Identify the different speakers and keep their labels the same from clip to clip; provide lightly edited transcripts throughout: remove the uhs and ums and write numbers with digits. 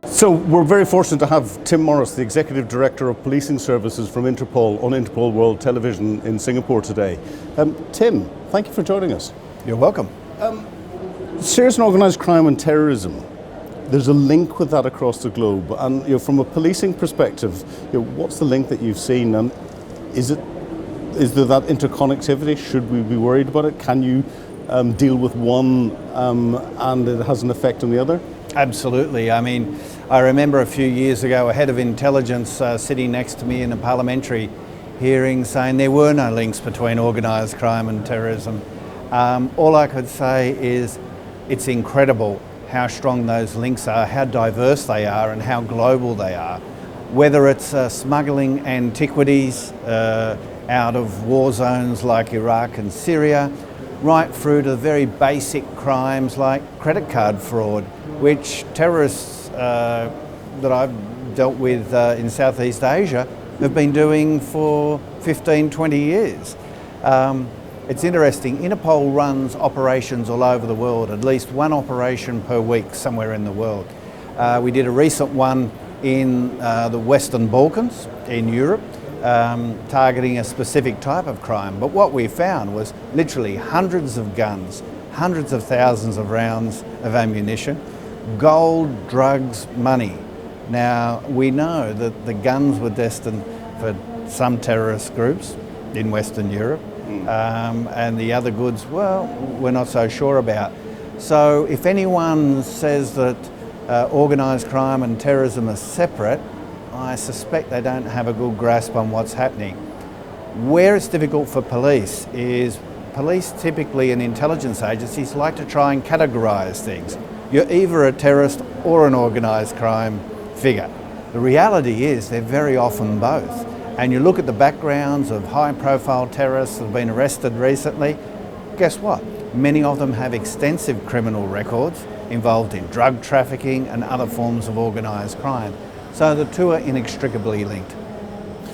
Speaker 1: So we're very fortunate to have Tim Morris, the Executive Director of Policing Services from Interpol, on Interpol World Television in Singapore today. Tim, thank you for joining us.
Speaker 2: You're welcome.
Speaker 1: Serious and organised crime and terrorism, there's a link with that across the globe. And from a policing perspective, what's the link that you've seen? And is there that interconnectivity? Should we be worried about it? Can you deal with one and it has an effect on the other?
Speaker 2: Absolutely. I mean, I remember a few years ago a head of intelligence sitting next to me in a parliamentary hearing saying there were no links between organised crime and terrorism. All I could say is it's incredible how strong those links are, how diverse they are and how global they are. Whether it's smuggling antiquities out of war zones like Iraq and Syria, right through to very basic crimes like credit card fraud, which terrorists that I've dealt with in Southeast Asia have been doing for 15, 20 years. It's interesting, Interpol runs operations all over the world, at least one operation per week somewhere in the world. We did a recent one in the Western Balkans, in Europe, targeting a specific type of crime. But what we found was literally hundreds of guns, hundreds of thousands of rounds of ammunition, gold, drugs, money. Now, we know that the guns were destined for some terrorist groups in Western Europe, and the other goods, well, we're not so sure about. So if anyone says that organised crime and terrorism are separate, I suspect they don't have a good grasp on what's happening. Where it's difficult for police is police typically and intelligence agencies like to try and categorise things. You're either a terrorist or an organised crime figure. The reality is they're very often both. And you look at the backgrounds of high-profile terrorists that have been arrested recently, guess what? Many of them have extensive criminal records involved in drug trafficking and other forms of organised crime. So the two are inextricably linked.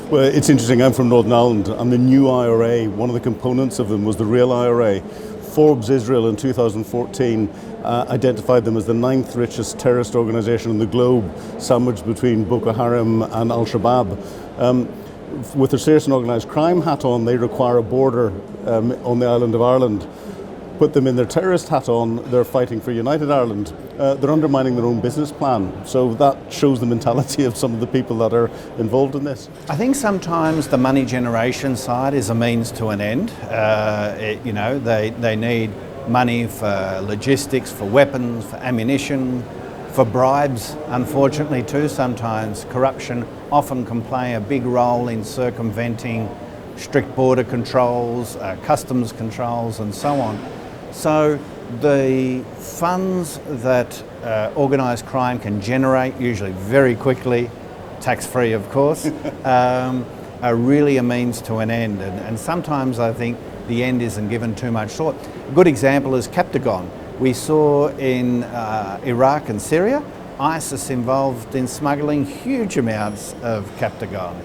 Speaker 1: Well, it's interesting. I'm from Northern Ireland, and the new IRA, one of the components of them was the real IRA. Forbes Israel in 2014 identified them as the 9th richest terrorist organisation in the globe, sandwiched between Boko Haram and Al-Shabaab. With their serious and organised crime hat on, they require a border on the island of Ireland. Put them in their terrorist hat on, they're fighting for United Ireland. They're undermining their own business plan. So that shows the mentality of some of the people that are involved in this.
Speaker 2: I think sometimes the money generation side is a means to an end. They need money for logistics, for weapons, for ammunition, for bribes, unfortunately too sometimes. Corruption often can play a big role in circumventing strict border controls, customs controls and so on. So the funds that organised crime can generate, usually very quickly, tax-free of course, are really a means to an end. And sometimes I think the end isn't given too much thought. A good example is Captagon. We saw in Iraq and Syria, ISIS involved in smuggling huge amounts of Captagon,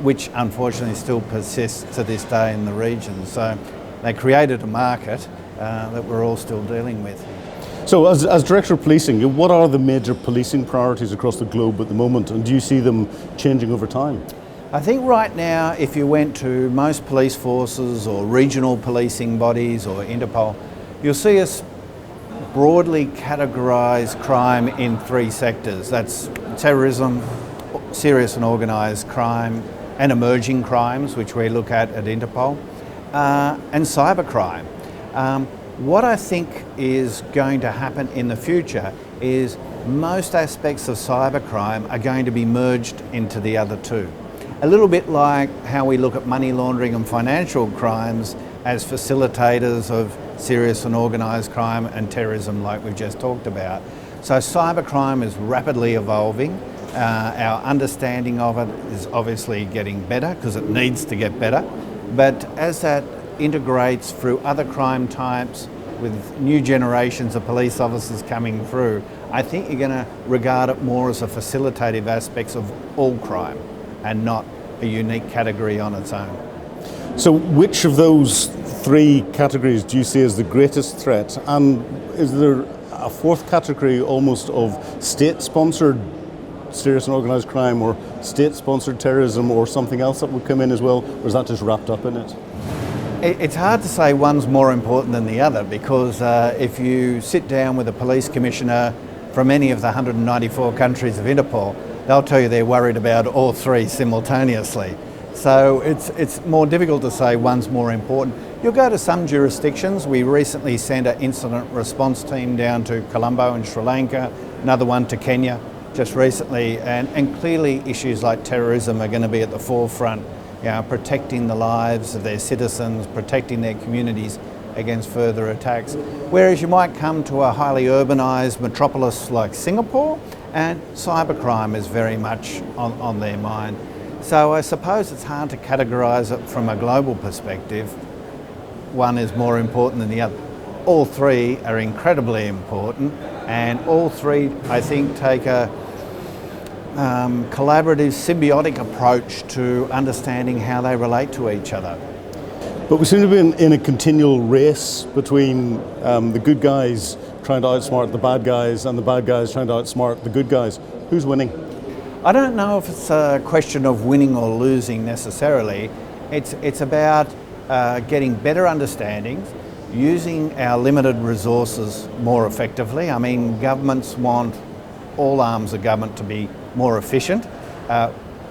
Speaker 2: which unfortunately still persists to this day in the region. So they created a market that we're all still dealing with.
Speaker 1: So as Director of Policing, what are the major policing priorities across the globe at the moment, and do you see them changing over time?
Speaker 2: I think right now, if you went to most police forces or regional policing bodies or Interpol, you'll see us broadly categorise crime in 3 sectors. That's terrorism, serious and organised crime, and emerging crimes, which we look at Interpol, and cybercrime. What I think is going to happen in the future is most aspects of cybercrime are going to be merged into the other two. A little bit like how we look at money laundering and financial crimes as facilitators of serious and organised crime and terrorism like we've just talked about. So cybercrime is rapidly evolving. Our understanding of it is obviously getting better because it needs to get better. But as that integrates through other crime types with new generations of police officers coming through, I think you're going to regard it more as a facilitative aspect of all crime and not a unique category on its own.
Speaker 1: So which of those 3 categories do you see as the greatest threat, and is there a fourth category almost of state-sponsored serious and organised crime or state-sponsored terrorism or something else that would come in as well, or is that just wrapped up in it?
Speaker 2: It's hard to say one's more important than the other, because if you sit down with a police commissioner from any of the 194 countries of Interpol, they'll tell you they're worried about all three simultaneously. So it's more difficult to say one's more important. You'll go to some jurisdictions. We recently sent an incident response team down to Colombo in Sri Lanka, another one to Kenya just recently, and clearly issues like terrorism are going to be at the forefront, protecting the lives of their citizens, protecting their communities against further attacks. Whereas you might come to a highly urbanised metropolis like Singapore, and cybercrime is very much on their mind. So I suppose it's hard to categorise it from a global perspective. One is more important than the other. All three are incredibly important, and all three, I think, take a collaborative, symbiotic approach to understanding how they relate to each other.
Speaker 1: But we seem to be in a continual race between the good guys trying to outsmart the bad guys and the bad guys trying to outsmart the good guys. Who's winning?
Speaker 2: I don't know if it's a question of winning or losing necessarily. It's about getting better understandings, using our limited resources more effectively. I mean, governments want all arms of government to be more efficient.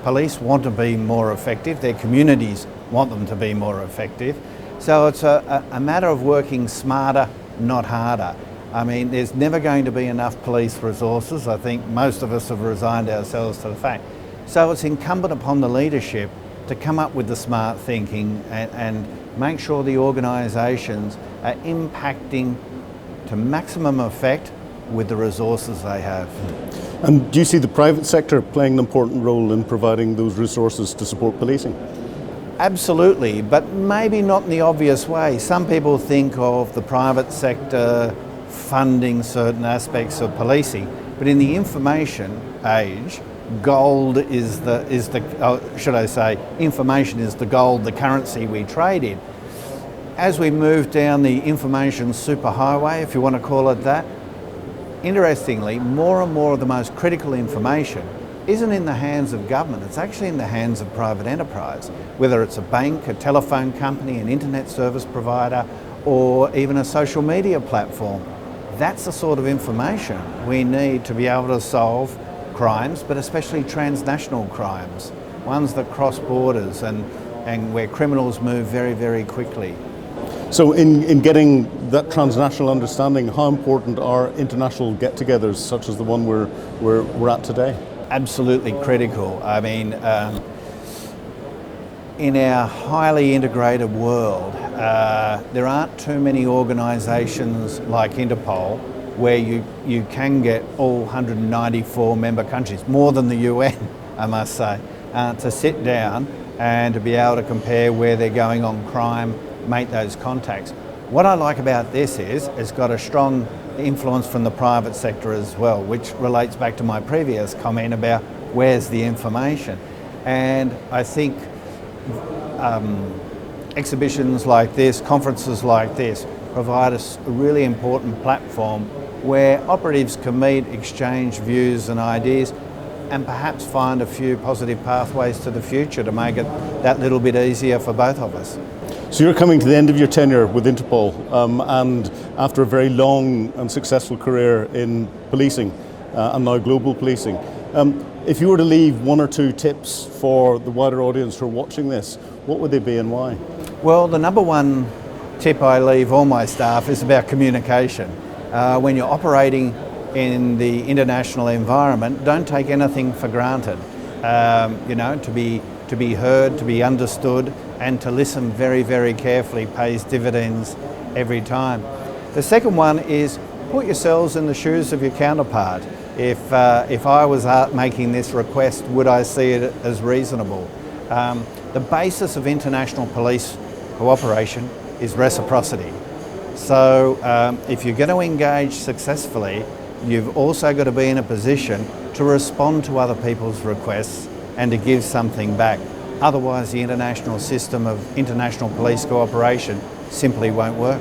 Speaker 2: Police want to be more effective. Their communities want them to be more effective. So it's a matter of working smarter, not harder. I mean, there's never going to be enough police resources. I think most of us have resigned ourselves to the fact. So it's incumbent upon the leadership to come up with the smart thinking and make sure the organisations are impacting to maximum effect with the resources they have.
Speaker 1: And do you see the private sector playing an important role in providing those resources to support policing?
Speaker 2: Absolutely, but maybe not in the obvious way. Some people think of the private sector funding certain aspects of policing, but in the information age, gold is information is the gold, the currency we trade in. As we move down the information superhighway, if you want to call it that, interestingly, more and more of the most critical information isn't in the hands of government, it's actually in the hands of private enterprise, whether it's a bank, a telephone company, an internet service provider, or even a social media platform. That's the sort of information we need to be able to solve crimes, but especially transnational crimes, ones that cross borders and where criminals move very, very quickly.
Speaker 1: So in getting that transnational understanding, how important are international get-togethers such as the one we're at today?
Speaker 2: Absolutely critical. I mean, in our highly integrated world, there aren't too many organisations like Interpol where you can get all 194 member countries, more than the UN, I must say, to sit down and to be able to compare where they're going on crime, make those contacts. What I like about this is it's got a strong influence from the private sector as well, which relates back to my previous comment about where's the information. And I think exhibitions like this, conferences like this, provide us a really important platform where operatives can meet, exchange views and ideas, and perhaps find a few positive pathways to the future to make it that little bit easier for both of us.
Speaker 1: So you're coming to the end of your tenure with Interpol, and after a very long and successful career in policing and now global policing. If you were to leave one or two tips for the wider audience who are watching this, what would they be and why?
Speaker 2: Well, the number one tip I leave all my staff is about communication. When you're operating in the international environment, don't take anything for granted. To be heard, to be understood, and to listen very, very carefully pays dividends every time. The second one is put yourselves in the shoes of your counterpart. If I was making this request, would I see it as reasonable? The basis of international police cooperation is reciprocity. So if you're going to engage successfully, you've also got to be in a position to respond to other people's requests and to give something back. Otherwise, the international system of international police cooperation simply won't work.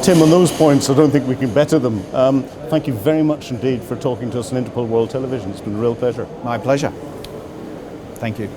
Speaker 1: Tim, on those points, I don't think we can better them. Thank you very much indeed for talking to us on Interpol World Television. It's been a real pleasure.
Speaker 2: My pleasure. Thank you.